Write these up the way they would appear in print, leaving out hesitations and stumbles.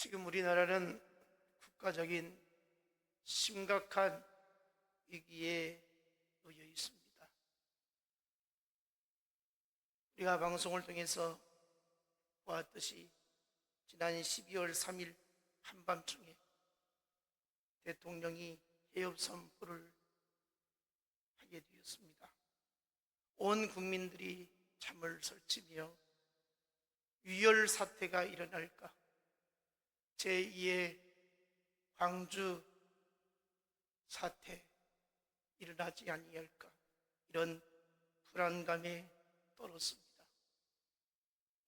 지금 우리나라는 국가적인 심각한 위기에 놓여 있습니다. 우리가 방송을 통해서 보았듯이 지난 12월 3일 한밤중에 대통령이 해협 선포를 하게 되었습니다. 온 국민들이 잠을 설치며 유혈 사태가 일어날까, 제2의 광주 사태 일어나지 아니할까, 이런 불안감에 떨었습니다.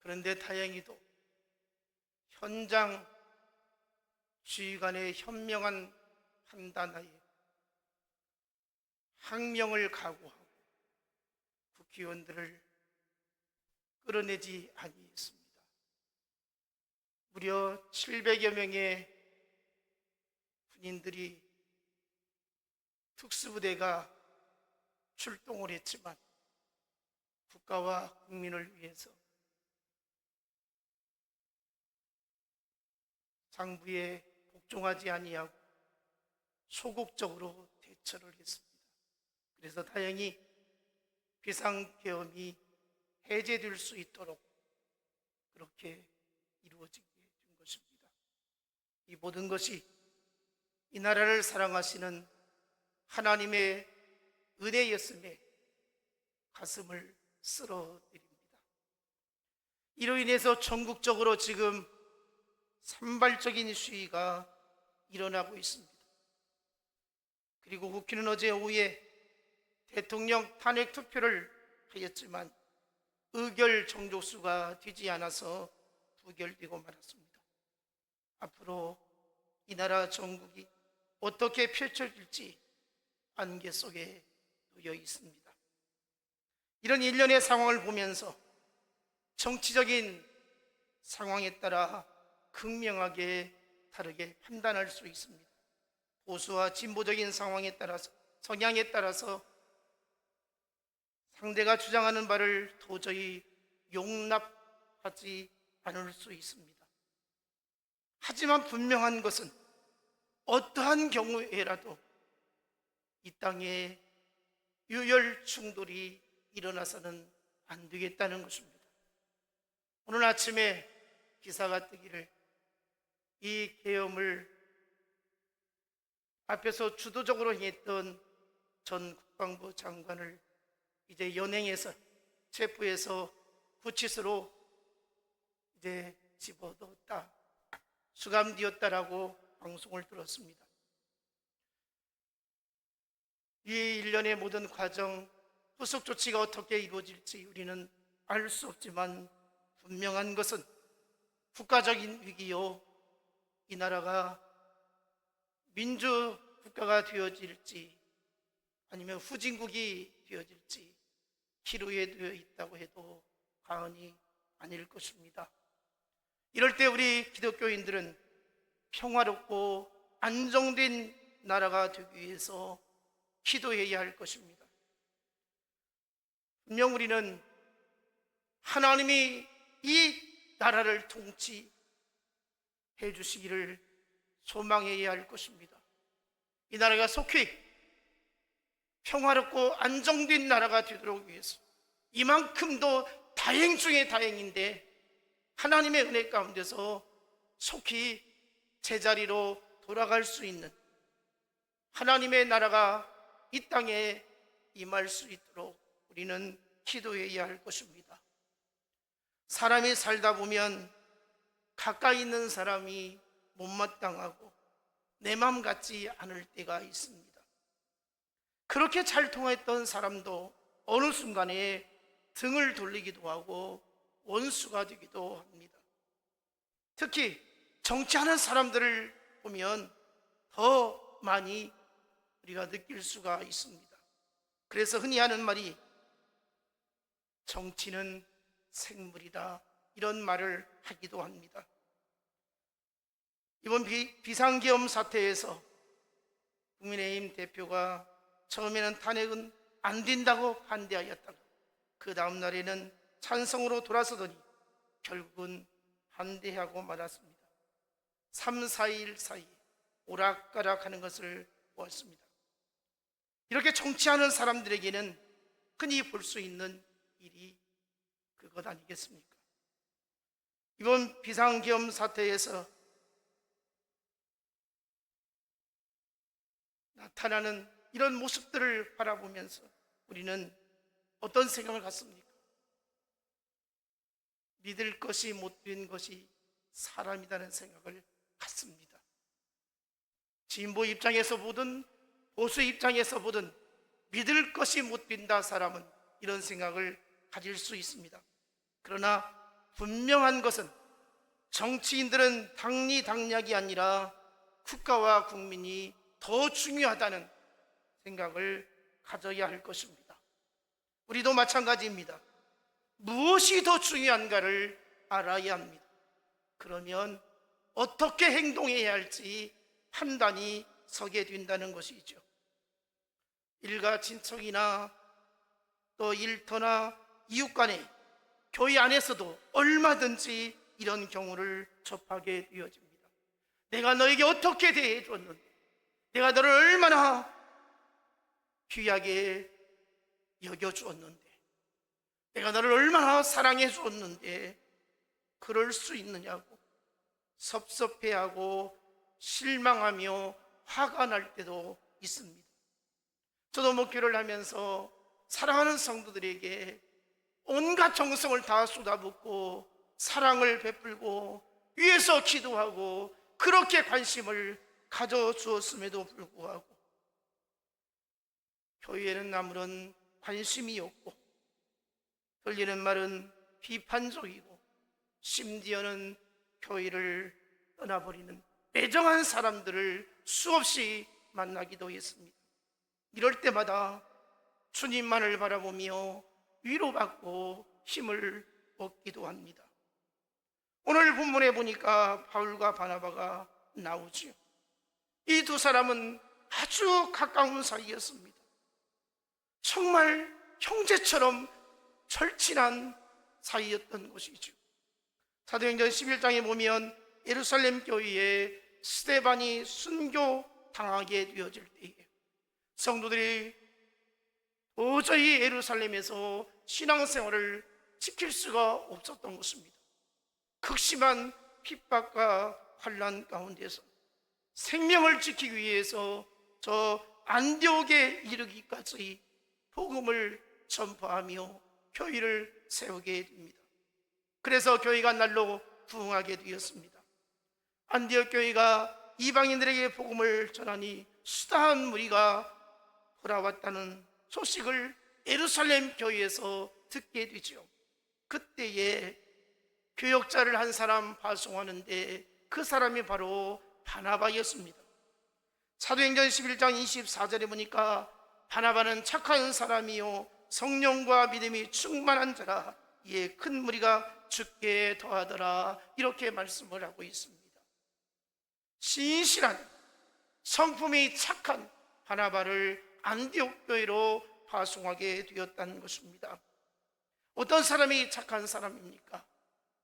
그런데 다행히도 현장 지휘관의 현명한 판단하에 항명을 각오하고 국회의원들을 끌어내지 아니했습니다. 무려 700여 명의 군인들이 특수부대가 출동을 했지만 국가와 국민을 위해서 상부에 복종하지 아니하고 소극적으로 대처를 했습니다. 그래서 다행히 비상계엄이 해제될 수 있도록 그렇게 이루어지게 된 것입니다. 이 모든 것이 이 나라를 사랑하시는 하나님의 은혜였음에 가슴을 쓸어드립니다. 이로 인해서 전국적으로 지금 산발적인 시위가 일어나고 있습니다. 그리고 국회는 어제 오후에 대통령 탄핵 투표를 하였지만 의결 정족수가 되지 않아서 부결되고 말았습니다. 앞으로 이 나라 전국이 어떻게 펼쳐질지 안개 속에 놓여 있습니다. 이런 일련의 상황을 보면서 정치적인 상황에 따라 극명하게 다르게 판단할 수 있습니다. 보수와 진보적인 상황에 따라서, 성향에 따라서 상대가 주장하는 바를 도저히 용납하지 않을 수 있습니다. 하지만 분명한 것은 어떠한 경우에라도 이 땅에 유혈 충돌이 일어나서는 안 되겠다는 것입니다. 오늘 아침에 기사가 뜨기를 이 계엄을 앞에서 주도적으로 행했던 전 국방부 장관을 이제 연행해서 체포해서 구치소로 이제 집어넣었다, 수감되었다라고 방송을 들었습니다. 이 일련의 모든 과정, 후속 조치가 어떻게 이루어질지 우리는 알 수 없지만 분명한 것은 국가적인 위기요, 이 나라가 민주국가가 되어질지 아니면 후진국이 되어질지 기로에 되어 있다고 해도 과언이 아닐 것입니다. 이럴 때 우리 기독교인들은 평화롭고 안정된 나라가 되기 위해서 기도해야 할 것입니다. 분명 우리는 하나님이 이 나라를 통치해 주시기를 소망해야 할 것입니다. 이 나라가 속히 평화롭고 안정된 나라가 되도록 위해서 이만큼도 다행 중에 다행인데 하나님의 은혜 가운데서 속히 제자리로 돌아갈 수 있는 하나님의 나라가 이 땅에 임할 수 있도록 우리는 기도해야 할 것입니다. 사람이 살다 보면 가까이 있는 사람이 못마땅하고 내 맘 같지 않을 때가 있습니다. 그렇게 잘 통했던 사람도 어느 순간에 등을 돌리기도 하고 원수가 되기도 합니다. 특히 정치하는 사람들을 보면 더 많이 우리가 느낄 수가 있습니다. 그래서 흔히 하는 말이 정치는 생물이다, 이런 말을 하기도 합니다. 이번 비상계엄 사태에서 국민의힘 대표가 처음에는 탄핵은 안 된다고 반대하였다가 그 다음 날에는 찬성으로 돌아서더니 결국은 반대하고 말았습니다. 3, 4일 사이 오락가락하는 것을 보았습니다. 이렇게 정치하는 사람들에게는 흔히 볼 수 있는 일이 그것 아니겠습니까? 이번 비상계엄 사태에서 나타나는 이런 모습들을 바라보면서 우리는 어떤 생각을 갖습니까? 믿을 것이 못 된 것이 사람이라는 생각을 갖습니다. 진보 입장에서 보든 보수 입장에서 보든 믿을 것이 못 된다 사람은 이런 생각을 가질 수 있습니다. 그러나 분명한 것은 정치인들은 당리당략이 아니라 국가와 국민이 더 중요하다는 생각을 가져야 할 것입니다. 우리도 마찬가지입니다. 무엇이 더 중요한가를 알아야 합니다. 그러면 어떻게 행동해야 할지 판단이 서게 된다는 것이죠. 일가 친척이나 또 일터나 이웃 간에 교회 안에서도 얼마든지 이런 경우를 접하게 되어집니다. 내가 너에게 어떻게 대해 줬는데, 내가 너를 얼마나 귀하게 여겨주었는데, 내가 너를 얼마나 사랑해 주었는데 그럴 수 있느냐고 섭섭해하고 실망하며 화가 날 때도 있습니다. 저도 목회를 하면서 사랑하는 성도들에게 온갖 정성을 다 쏟아붓고 사랑을 베풀고 위에서 기도하고 그렇게 관심을 가져주었음에도 불구하고 교회에는 아무런 관심이 없고 들리는 말은 비판적이고 심지어는 교회를 떠나버리는 매정한 사람들을 수없이 만나기도 했습니다. 이럴 때마다 주님만을 바라보며 위로받고 힘을 얻기도 합니다. 오늘 본문에 보니까 바울과 바나바가 나오지요. 이 두 사람은 아주 가까운 사이였습니다. 정말 형제처럼 절친한 사이였던 것이죠. 사도행전 11장에 보면 예루살렘 교회에 스데반이 순교당하게 되어질 때에 성도들이 도저히 예루살렘에서 신앙생활을 지킬 수가 없었던 것입니다. 극심한 핍박과 환난 가운데서 생명을 지키기 위해서 저 안디옥에 이르기까지 복음을 전파하며 교회를 세우게 됩니다. 그래서 교회가 날로 부흥하게 되었습니다. 안디옥 교회가 이방인들에게 복음을 전하니 수다한 무리가 돌아왔다는 소식을 예루살렘 교회에서 듣게 되죠. 그때에 교역자를 한 사람 파송하는데 그 사람이 바로 바나바였습니다. 사도행전 11장 24절에 보니까 바나바는 착한 사람이요 성령과 믿음이 충만한 자라 이에 큰 무리가 죽게 더하더라 이렇게 말씀을 하고 있습니다. 신실한 성품이 착한 바나바를 안디옥 교회로 파송하게 되었다는 것입니다. 어떤 사람이 착한 사람입니까?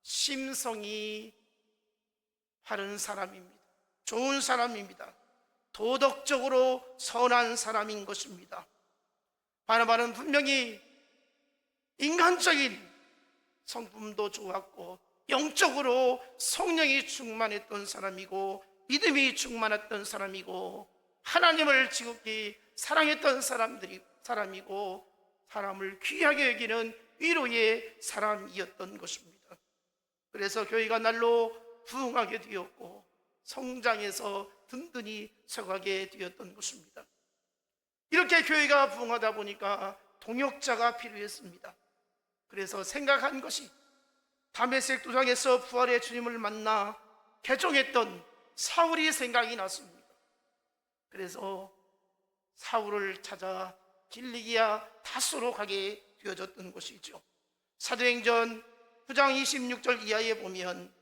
심성이 바른 사람입니다. 좋은 사람입니다. 도덕적으로 선한 사람인 것입니다. 바나바는 분명히 인간적인 성품도 좋았고 영적으로 성령이 충만했던 사람이고 믿음이 충만했던 사람이고 하나님을 지극히 사랑했던 사람이고 사람을 귀하게 여기는 위로의 사람이었던 것입니다. 그래서 교회가 날로 부흥하게 되었고 성장해서 든든히 서가게 되었던 것입니다. 이렇게 교회가 부흥하다 보니까 동역자가 필요했습니다. 그래서 생각한 것이 다메섹 도상에서 부활의 주님을 만나 개종했던 사울이 생각이 났습니다. 그래서 사울을 찾아 길리기아 다소로 가게 되어졌던 것이죠. 사도행전 9장 26절 이하에 보면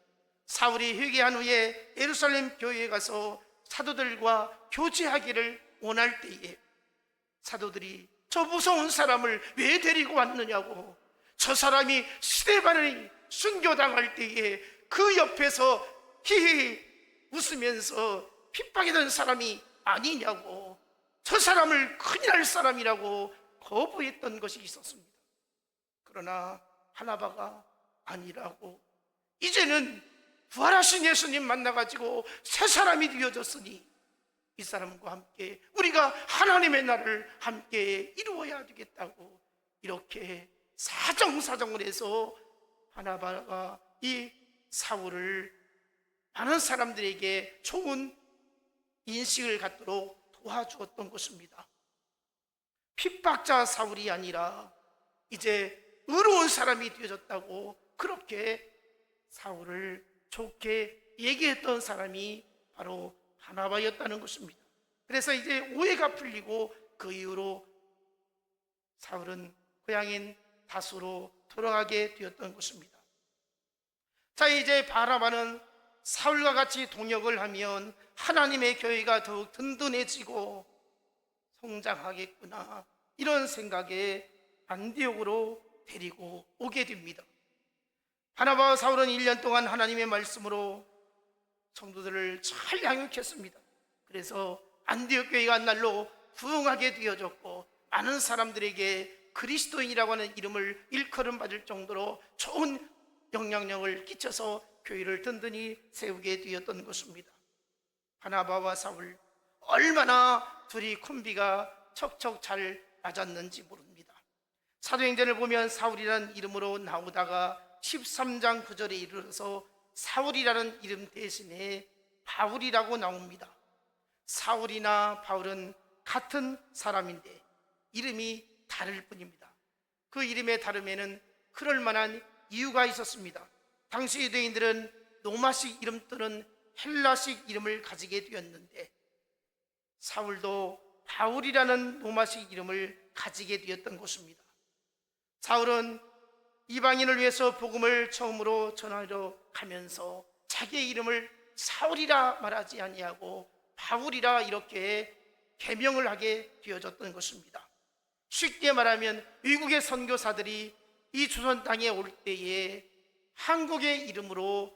사울이 회개한 후에 예루살렘 교회에 가서 사도들과 교제하기를 원할 때에 사도들이 저 무서운 사람을 왜 데리고 왔느냐고, 저 사람이 스데반을 순교당할 때에 그 옆에서 히히 웃으면서 핍박이던 사람이 아니냐고, 저 사람을 큰일 날 사람이라고 거부했던 것이 있었습니다. 그러나 바나바가 아니라고, 이제는 부활하신 예수님 만나가지고 새 사람이 되어졌으니 이 사람과 함께 우리가 하나님의 나라를 함께 이루어야 되겠다고, 이렇게 사정사정을 해서 바나바가 이 사울을 많은 사람들에게 좋은 인식을 갖도록 도와주었던 것입니다. 핍박자 사울이 아니라 이제 의로운 사람이 되어졌다고 그렇게 사울을 좋게 얘기했던 사람이 바로 바나바였다는 것입니다. 그래서 이제 오해가 풀리고 그 이후로 사울은 고향인 다소로 돌아가게 되었던 것입니다. 자, 이제 바나바는 사울과 같이 동역을 하면 하나님의 교회가 더욱 든든해지고 성장하겠구나, 이런 생각에 안디옥으로 데리고 오게 됩니다. 바나바와 사울은 1년 동안 하나님의 말씀으로 성도들을 잘 양육했습니다. 그래서 안디옥 교회가 날로 부흥하게 되어졌고, 많은 사람들에게 그리스도인이라고 하는 이름을 일컬음 받을 정도로 좋은 영향력을 끼쳐서 교회를 든든히 세우게 되었던 것입니다. 바나바와 사울, 얼마나 둘이 콤비가 척척 잘 맞았는지 모릅니다. 사도행전을 보면 사울이라는 이름으로 나오다가 13장 9절에 이르러서 사울이라는 이름 대신에 바울이라고 나옵니다. 사울이나 바울은 같은 사람인데 이름이 다를 뿐입니다. 그 이름의 다름에는 그럴 만한 이유가 있었습니다. 당시 유대인들은 로마식 이름 또는 헬라식 이름을 가지게 되었는데, 사울도 바울이라는 로마식 이름을 가지게 되었던 것입니다. 사울은 이방인을 위해서 복음을 처음으로 전하러 가면서 자기의 이름을 사울이라 말하지 아니하고 바울이라 이렇게 개명을 하게 되어졌던 것입니다. 쉽게 말하면 미국의 선교사들이 이 조선 땅에 올 때에 한국의 이름으로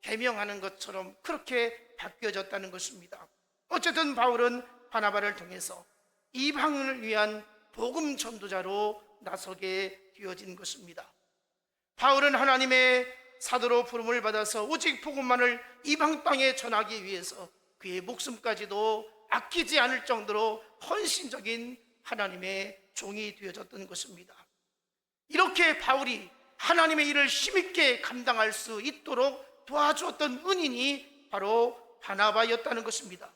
개명하는 것처럼 그렇게 바뀌어졌다는 것입니다. 어쨌든 바울은 바나바를 통해서 이방인을 위한 복음 전도자로 나서게 되어진 것입니다. 바울은 하나님의 사도로 부름을 받아서 오직 복음만을 이방 땅에 전하기 위해서 그의 목숨까지도 아끼지 않을 정도로 헌신적인 하나님의 종이 되어졌던 것입니다. 이렇게 바울이 하나님의 일을 힘있게 감당할 수 있도록 도와주었던 은인이 바로 바나바였다는 것입니다.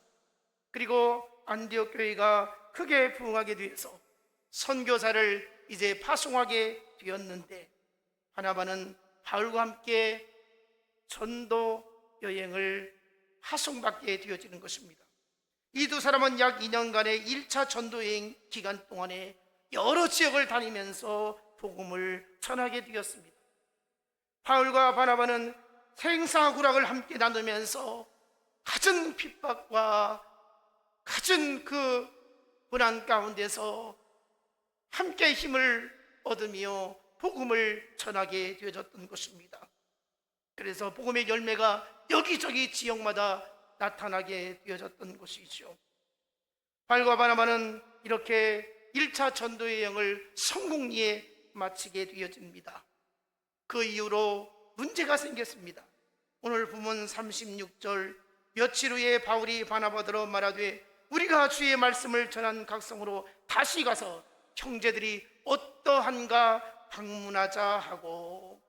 그리고 안디옥 교회가 크게 부흥하게 되어서 선교사를 이제 파송하게 되었는데, 바나바는 바울과 함께 전도 여행을 파송받게 되어지는 것입니다. 이 두 사람은 약 2년간의 1차 전도 여행 기간 동안에 여러 지역을 다니면서 복음을 전하게 되었습니다. 바울과 바나바는 생사구락을 함께 나누면서 갖은 핍박과 갖은 그 고난 가운데서 함께 힘을 얻으며 복음을 전하게 되어졌던 것입니다. 그래서 복음의 열매가 여기저기 지역마다 나타나게 되어졌던 것이죠. 바울과 바나바는 이렇게 1차 전도 여행을 성공리에 마치게 되어집니다. 그 이후로 문제가 생겼습니다. 오늘 본문 36절, 며칠 후에 바울이 바나바더러 말하되 우리가 주의 말씀을 전한 각성으로 다시 가서 형제들이 어떠한가 방문하자 하고,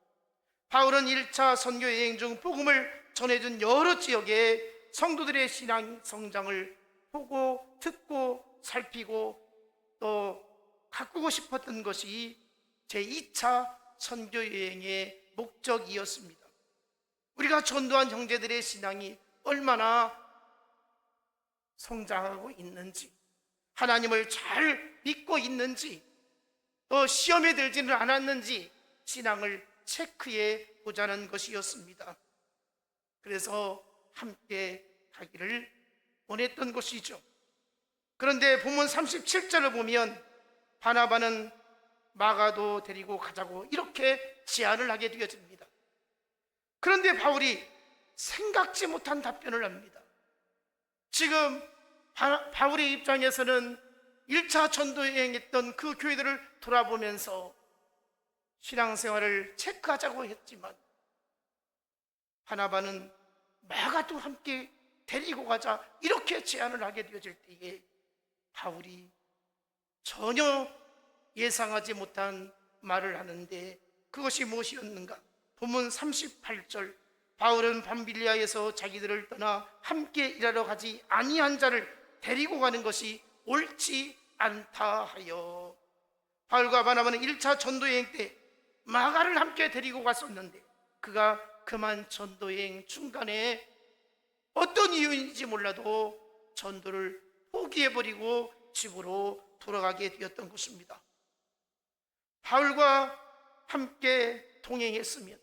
바울은 1차 선교 여행 중 복음을 전해준 여러 지역의 성도들의 신앙 성장을 보고 듣고 살피고 또 가꾸고 싶었던 것이 제2차 선교 여행의 목적이었습니다. 우리가 전도한 형제들의 신앙이 얼마나 성장하고 있는지, 하나님을 잘 믿고 있는지, 또 시험에 들지는 않았는지 신앙을 체크해 보자는 것이었습니다. 그래서 함께 가기를 원했던 것이죠. 그런데 본문 37절을 보면 바나바는 마가도 데리고 가자고 이렇게 제안을 하게 되어집니다. 그런데 바울이 생각지 못한 답변을 합니다. 지금 바울의 입장에서는 1차 전도여행했던 그 교회들을 돌아보면서 신앙생활을 체크하자고 했지만 바나바는 마가도 함께 데리고 가자 이렇게 제안을 하게 되어질 때에 바울이 전혀 예상하지 못한 말을 하는데 그것이 무엇이었는가? 본문 38절, 바울은 밤빌리아에서 자기들을 떠나 함께 일하러 가지 아니한 자를 데리고 가는 것이 옳지 않다 하여. 바울과 바나바는 1차 전도여행 때 마가를 함께 데리고 갔었는데 그가 그만 전도여행 중간에 어떤 이유인지 몰라도 전도를 포기해버리고 집으로 돌아가게 되었던 것입니다. 바울과 함께 동행했으면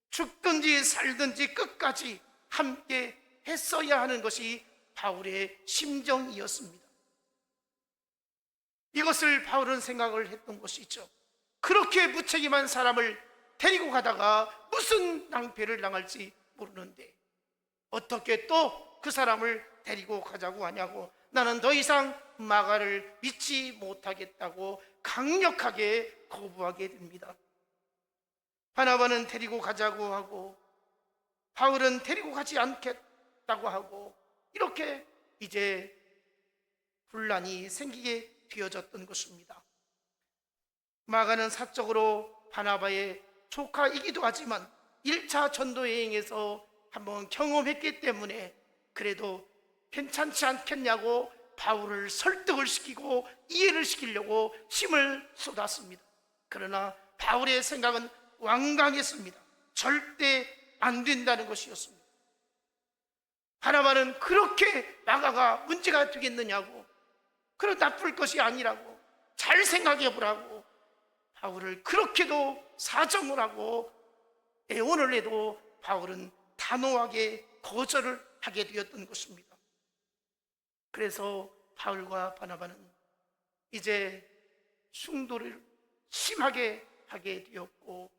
죽든지 살든지 끝까지 함께 했어야 하는 것이 바울의 심정이었습니다. 이것을 바울은 생각을 했던 것이죠. 그렇게 무책임한 사람을 데리고 가다가 무슨 낭패를 당할지 모르는데 어떻게 또 그 사람을 데리고 가자고 하냐고, 나는 더 이상 마가를 믿지 못하겠다고 강력하게 거부하게 됩니다. 바나바는 데리고 가자고 하고 바울은 데리고 가지 않겠다고 하고 이렇게 이제 분란이 생기게 되어졌던 것입니다. 마가는 사적으로 바나바의 조카이기도 하지만 1차 전도여행에서 한번 경험했기 때문에 그래도 괜찮지 않겠냐고 바울을 설득을 시키고 이해를 시키려고 힘을 쏟았습니다. 그러나 바울의 생각은 완강했습니다. 절대 안 된다는 것이었습니다. 바나바는 그렇게 마가가 문제가 되겠느냐고, 그런 나쁠 것이 아니라고 잘 생각해 보라고 바울을 그렇게도 사정을 하고 애원을 해도 바울은 단호하게 거절을 하게 되었던 것입니다. 그래서 바울과 바나바는 이제 충돌을 심하게 하게 되었고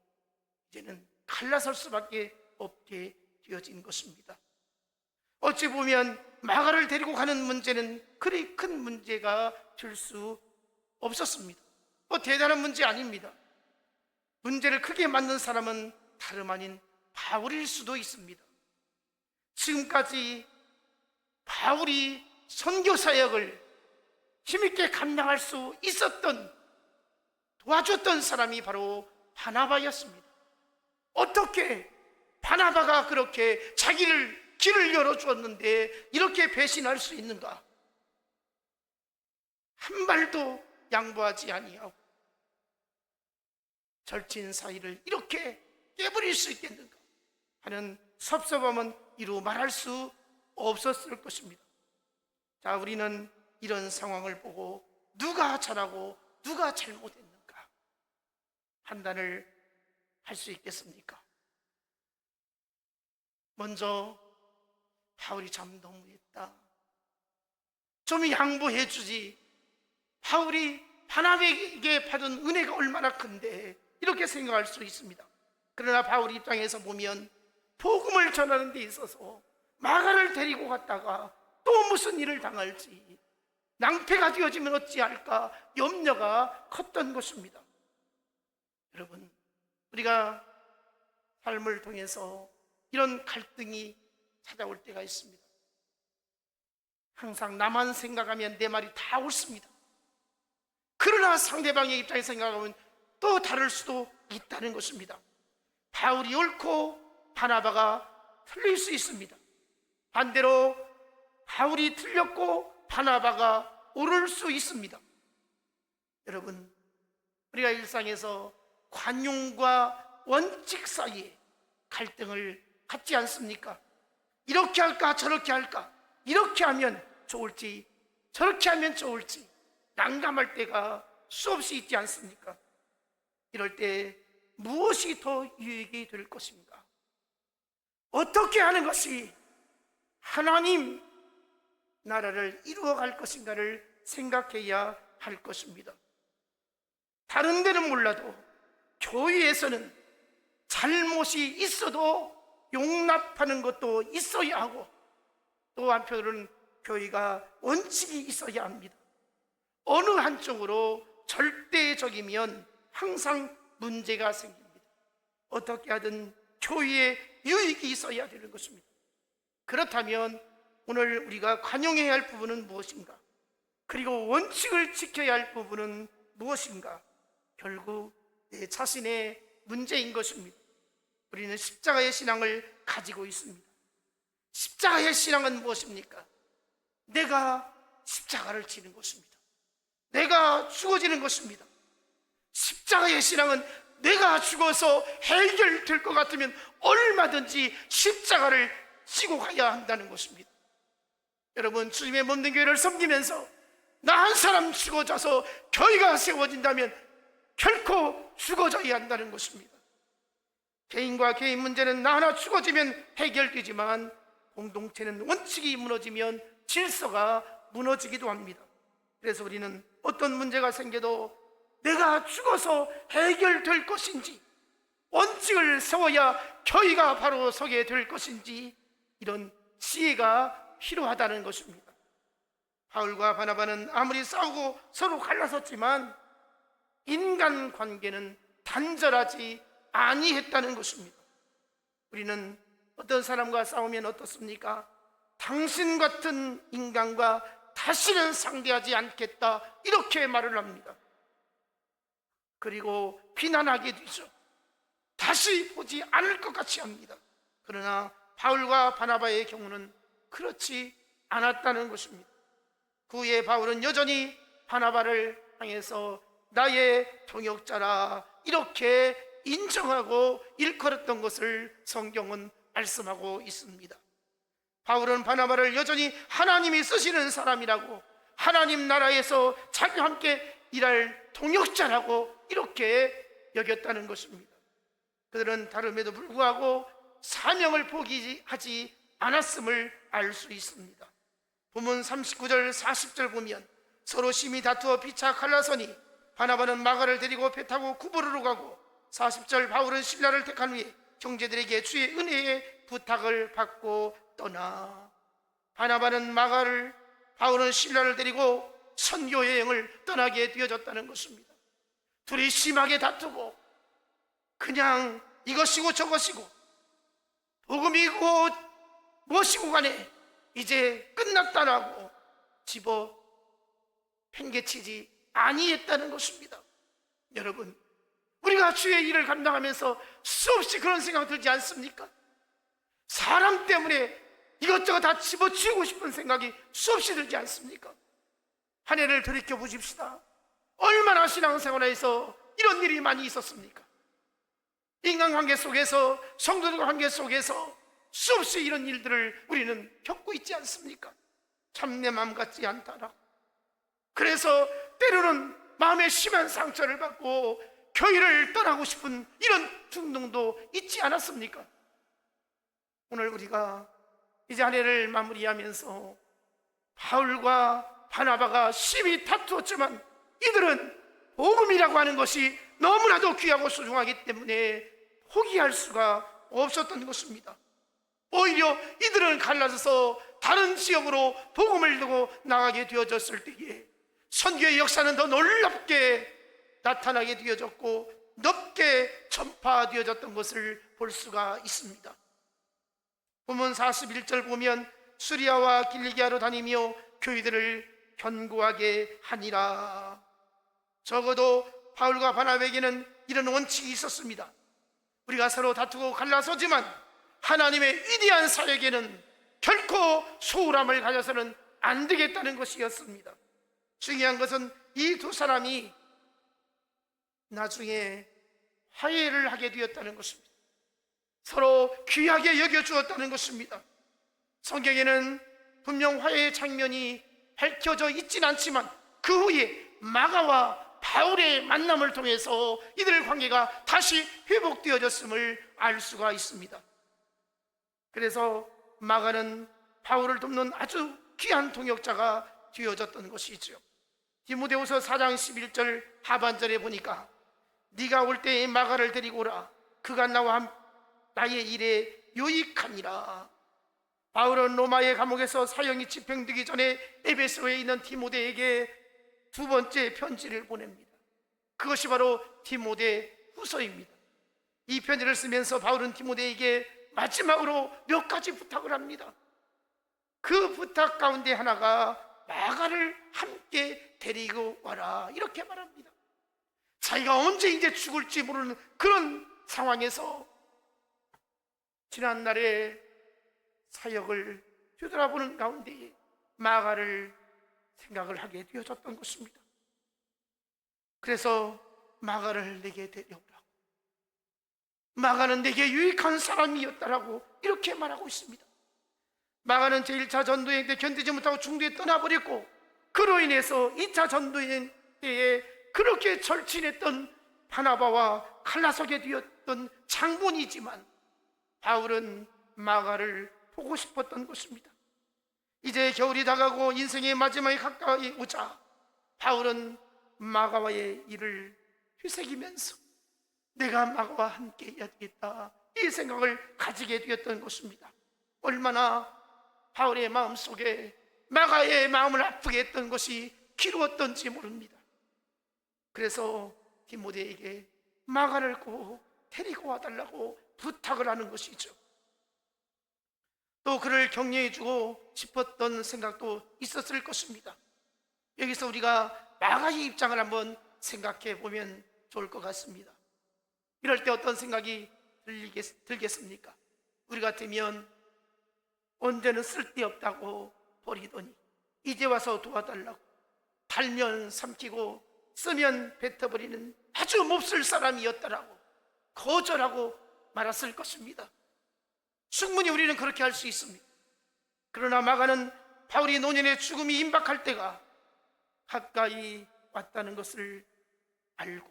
이제는 갈라설 수밖에 없게 되어진 것입니다. 어찌 보면 마가를 데리고 가는 문제는 그리 큰 문제가 될 수 없었습니다. 대단한 문제 아닙니다. 문제를 크게 만든 사람은 다름 아닌 바울일 수도 있습니다. 지금까지 바울이 선교 사역을 힘있게 감당할 수 있었던, 도와줬던 사람이 바로 바나바였습니다. 어떻게 바나바가 그렇게 자기를 길을 열어주었는데 이렇게 배신할 수 있는가? 한 발도 양보하지 아니하고 절친 사이를 이렇게 깨버릴 수 있겠는가 하는 섭섭함은 이루 말할 수 없었을 것입니다. 자, 우리는 이런 상황을 보고 누가 잘하고 누가 잘못했는가 판단을 할 수 있겠습니까? 먼저 바울이 참 너무했다, 좀 양보해 주지, 바울이 바나바에게 받은 은혜가 얼마나 큰데 이렇게 생각할 수 있습니다. 그러나 바울 입장에서 보면 복음을 전하는 데 있어서 마가를 데리고 갔다가 또 무슨 일을 당할지, 낭패가 되어지면 어찌할까 염려가 컸던 것입니다. 여러분, 우리가 삶을 통해서 이런 갈등이 찾아올 때가 있습니다. 항상 나만 생각하면 내 말이 다 옳습니다. 그러나 상대방의 입장에서 생각하면 또 다를 수도 있다는 것입니다. 바울이 옳고 바나바가 틀릴 수 있습니다. 반대로 바울이 틀렸고 바나바가 옳을 수 있습니다. 여러분, 우리가 일상에서 관용과 원칙 사이에 갈등을 갖지 않습니까? 이렇게 할까 저렇게 할까, 이렇게 하면 좋을지 저렇게 하면 좋을지 난감할 때가 수없이 있지 않습니까? 이럴 때 무엇이 더 유익이 될 것인가? 어떻게 하는 것이 하나님 나라를 이루어갈 것인가를 생각해야 할 것입니다. 다른 데는 몰라도 교회에서는 잘못이 있어도 용납하는 것도 있어야 하고, 또 한편으로는 교회가 원칙이 있어야 합니다. 어느 한쪽으로 절대적이면 항상 문제가 생깁니다. 어떻게 하든 교회에 유익이 있어야 되는 것입니다. 그렇다면 오늘 우리가 관용해야 할 부분은 무엇인가? 그리고 원칙을 지켜야 할 부분은 무엇인가? 결국 내 자신의 문제인 것입니다. 우리는 십자가의 신앙을 가지고 있습니다. 십자가의 신앙은 무엇입니까? 내가 십자가를 지는 것입니다. 내가 죽어지는 것입니다. 십자가의 신앙은 내가 죽어서 해결될 것 같으면 얼마든지 십자가를 지고 가야 한다는 것입니다. 여러분, 주님의 몸된 교회를 섬기면서 나 한 사람 죽어져서 교회가 세워진다면 결코 죽어져야 한다는 것입니다. 개인과 개인 문제는 나 하나 죽어지면 해결되지만 공동체는 원칙이 무너지면 질서가 무너지기도 합니다. 그래서 우리는 어떤 문제가 생겨도 내가 죽어서 해결될 것인지, 원칙을 세워야 교회가 바로 서게 될 것인지, 이런 지혜가 필요하다는 것입니다. 바울과 바나바는 아무리 싸우고 서로 갈라섰지만 인간관계는 단절하지 아니했다는 것입니다. 우리는 어떤 사람과 싸우면 어떻습니까? 당신 같은 인간과 다시는 상대하지 않겠다, 이렇게 말을 합니다. 그리고 비난하게 되죠. 다시 보지 않을 것 같이 합니다. 그러나 바울과 바나바의 경우는 그렇지 않았다는 것입니다. 그 후에 바울은 여전히 바나바를 향해서 나의 동역자라 이렇게 인정하고 일컬었던 것을 성경은 말씀하고 있습니다. 바울은 바나바를 여전히 하나님이 쓰시는 사람이라고, 하나님 나라에서 자기와 함께 일할 동역자라고 이렇게 여겼다는 것입니다. 그들은 다름에도 불구하고 사명을 포기하지 않았음을 알 수 있습니다. 본문 39절 40절 보면 서로 심히 다투어 피차 갈라서니 바나바는 마가를 데리고 배 타고 구부르러 가고, 40절 바울은 신라를 택한 후에 형제들에게 주의 은혜의 부탁을 받고 떠나. 바나바는 마가를, 바울은 신라를 데리고 선교 여행을 떠나게 되어졌다는 것입니다. 둘이 심하게 다투고 그냥 이것이고 저것이고 복음이고 무엇이고 간에 이제 끝났다라고 집어 팽개치지 아니했다는 것입니다. 여러분, 우리가 주의 일을 감당하면서 수없이 그런 생각 들지 않습니까? 사람 때문에 이것저것 다 집어치우고 싶은 생각이 수없이 들지 않습니까? 한 해를 돌이켜 보십시다. 얼마나 신앙생활에서 이런 일이 많이 있었습니까? 인간관계 속에서, 성도들과 관계 속에서 수없이 이런 일들을 우리는 겪고 있지 않습니까? 참 내 마음 같지 않다라고. 그래서 때로는 마음에 심한 상처를 받고 교회를 떠나고 싶은 이런 충동도 있지 않았습니까? 오늘 우리가 이제 한 해를 마무리하면서 바울과 바나바가 심히 다투었지만 이들은 복음이라고 하는 것이 너무나도 귀하고 소중하기 때문에 포기할 수가 없었던 것입니다. 오히려 이들은 갈라져서 다른 지역으로 복음을 들고 나가게 되어졌을 때에 선교의 역사는 더 놀랍게 나타나게 되어졌고 넓게 전파되어졌던 것을 볼 수가 있습니다. 본문 41절 보면 수리아와 길리기아로 다니며 교회들을 견고하게 하니라. 적어도 바울과 바나바에게는 이런 원칙이 있었습니다. 우리가 서로 다투고 갈라서지만 하나님의 위대한 사역에는 결코 소홀함을 가져서는 안 되겠다는 것이었습니다. 중요한 것은 이 두 사람이 나중에 화해를 하게 되었다는 것입니다. 서로 귀하게 여겨주었다는 것입니다. 성경에는 분명 화해의 장면이 밝혀져 있진 않지만 그 후에 마가와 바울의 만남을 통해서 이들의 관계가 다시 회복되어졌음을 알 수가 있습니다. 그래서 마가는 바울을 돕는 아주 귀한 동역자가 되어졌던 것이죠. 디모데후서 4장 11절 하반절에 보니까 네가 올 때에 마가를 데리고 오라. 그가 나의 일에 유익하니라. 바울은 로마의 감옥에서 사형이 집행되기 전에 에베소에 있는 디모데에게 두 번째 편지를 보냅니다. 그것이 바로 디모데 후서입니다. 이 편지를 쓰면서 바울은 디모데에게 마지막으로 몇 가지 부탁을 합니다. 그 부탁 가운데 하나가 마가를 함께 데리고 와라, 이렇게 말합니다. 자기가 언제 이제 죽을지 모르는 그런 상황에서 지난날의 사역을 되돌아보는 가운데 마가를 생각을 하게 되어졌던 것입니다. 그래서 마가를 내게 데려오라고, 마가는 내게 유익한 사람이었다라고 이렇게 말하고 있습니다. 마가는 제1차 전도여행 때 견디지 못하고 중도에 떠나버렸고, 그로 인해서 2차 전도여행 때에 그렇게 절친했던 바나바와 갈라서게 되었던 장본이지만 바울은 마가를 보고 싶었던 것입니다. 이제 겨울이 다가고 인생의 마지막에 가까이 오자 바울은 마가와의 일을 되새기면서 내가 마가와 함께 해야 되겠다, 이 생각을 가지게 되었던 것입니다. 얼마나 바울의 마음속에 마가의 마음을 아프게 했던 것이 기루었던지 모릅니다. 그래서 디모데에게 마가를 꼭 데리고 와달라고 부탁을 하는 것이죠. 또 그를 격려해주고 싶었던 생각도 있었을 것입니다. 여기서 우리가 마가의 입장을 한번 생각해 보면 좋을 것 같습니다. 이럴 때 어떤 생각이 들겠습니까? 우리 같으면 언제는 쓸데없다고 버리더니 이제 와서 도와달라고 달면 삼키고 쓰면 뱉어버리는 아주 몹쓸 사람이었다라고 거절하고 말았을 것입니다. 충분히 우리는 그렇게 할 수 있습니다. 그러나 마가는 바울이 노년의 죽음이 임박할 때가 가까이 왔다는 것을 알고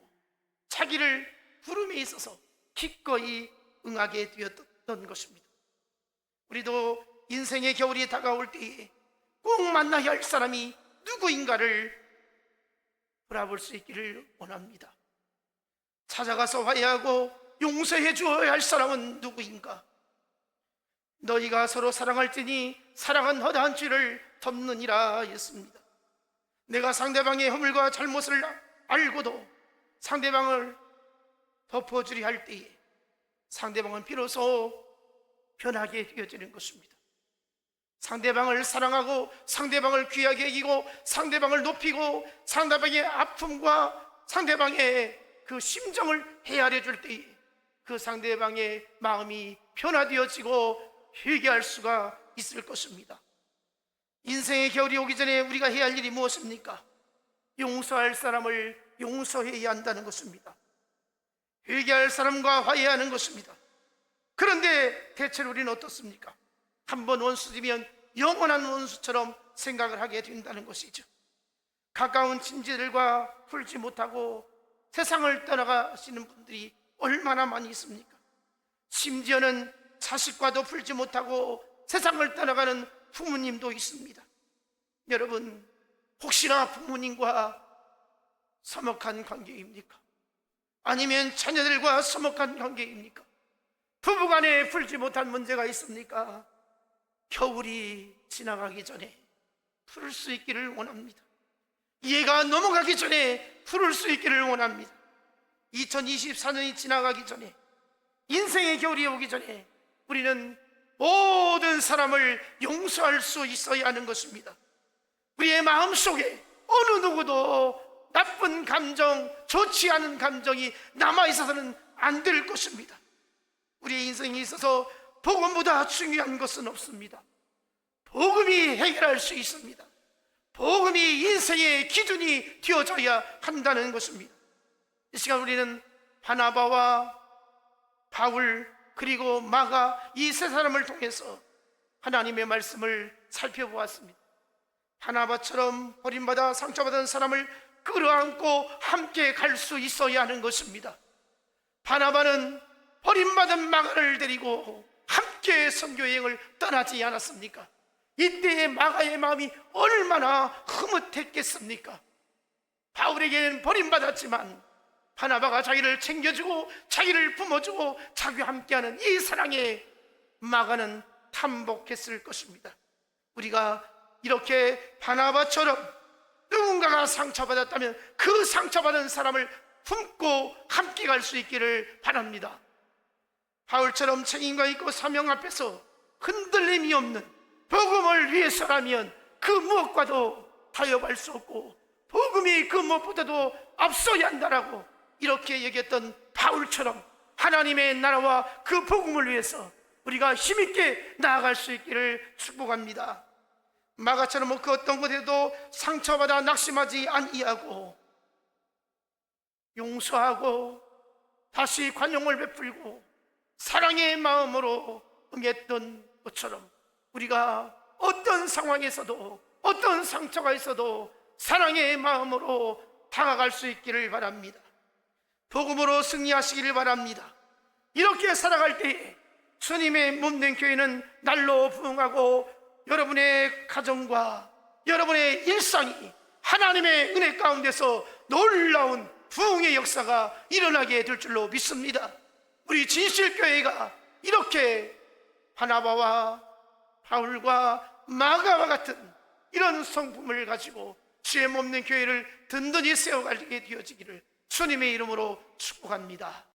자기를 부름에 있어서 기꺼이 응하게 되었던 것입니다. 우리도 인생의 겨울이 다가올 때에 꼭 만나야 할 사람이 누구인가를 돌아볼 수 있기를 원합니다. 찾아가서 화해하고 용서해 주어야 할 사람은 누구인가? 너희가 서로 사랑할지니 사랑은 허다한 죄를 덮느니라 했습니다. 내가 상대방의 허물과 잘못을 알고도 상대방을 덮어주려 할 때에 상대방은 비로소 변하게 되어지는 것입니다. 상대방을 사랑하고 상대방을 귀하게 여기고 상대방을 높이고 상대방의 아픔과 상대방의 그 심정을 헤아려 줄 때에 그 상대방의 마음이 변화되어지고 회개할 수가 있을 것입니다. 인생의 겨울이 오기 전에 우리가 해야 할 일이 무엇입니까? 용서할 사람을 용서해야 한다는 것입니다. 회개할 사람과 화해하는 것입니다. 그런데 대체로 우리는 어떻습니까? 한번 원수지면 영원한 원수처럼 생각을 하게 된다는 것이죠. 가까운 친지들과 풀지 못하고 세상을 떠나가시는 분들이 얼마나 많이 있습니까? 심지어는 자식과도 풀지 못하고 세상을 떠나가는 부모님도 있습니다. 여러분, 혹시나 부모님과 서먹한 관계입니까? 아니면 자녀들과 서먹한 관계입니까? 부부간에 풀지 못한 문제가 있습니까? 겨울이 지나가기 전에 풀을 수 있기를 원합니다. 이해가 넘어가기 전에 풀을 수 있기를 원합니다. 2024년이 지나가기 전에, 인생의 겨울이 오기 전에 우리는 모든 사람을 용서할 수 있어야 하는 것입니다. 우리의 마음속에 어느 누구도 나쁜 감정, 좋지 않은 감정이 남아있어서는 안 될 것입니다. 우리의 인생에 있어서 복음보다 중요한 것은 없습니다. 복음이 해결할 수 있습니다. 복음이 인생의 기준이 되어져야 한다는 것입니다. 이 시간 우리는 바나바와 바울 그리고 마가, 이 세 사람을 통해서 하나님의 말씀을 살펴보았습니다. 바나바처럼 버림받아 상처받은 사람을 끌어안고 함께 갈 수 있어야 하는 것입니다. 바나바는 버림받은 마가를 데리고 함께 선교여행을 떠나지 않았습니까? 이때의 마가의 마음이 얼마나 흐뭇했겠습니까? 바울에게는 버림받았지만 바나바가 자기를 챙겨주고 자기를 품어주고 자기와 함께하는 이 사랑에 마가는 탐복했을 것입니다. 우리가 이렇게 바나바처럼 누군가가 상처받았다면 그 상처받은 사람을 품고 함께 갈 수 있기를 바랍니다. 바울처럼 책임감 있고 사명 앞에서 흔들림이 없는 복음을 위해서라면 그 무엇과도 타협할 수 없고 복음이 그 무엇보다도 앞서야 한다라고 이렇게 얘기했던 바울처럼 하나님의 나라와 그 복음을 위해서 우리가 힘있게 나아갈 수 있기를 축복합니다. 마가처럼 그 어떤 것에도 상처받아 낙심하지 아니하고 용서하고 다시 관용을 베풀고 사랑의 마음으로 응했던 것처럼 우리가 어떤 상황에서도 어떤 상처가 있어도 사랑의 마음으로 다가갈 수 있기를 바랍니다. 복음으로 승리하시기를 바랍니다. 이렇게 살아갈 때에 주님의 몸된 교회는 날로 부흥하고 여러분의 가정과 여러분의 일상이 하나님의 은혜 가운데서 놀라운 부흥의 역사가 일어나게 될 줄로 믿습니다. 우리 진실교회가 이렇게 바나바와 바울과 마가와 같은 이런 성품을 가지고 주의 몸된 교회를 든든히 세워가게 되어지기를 주님의 이름으로 축복합니다.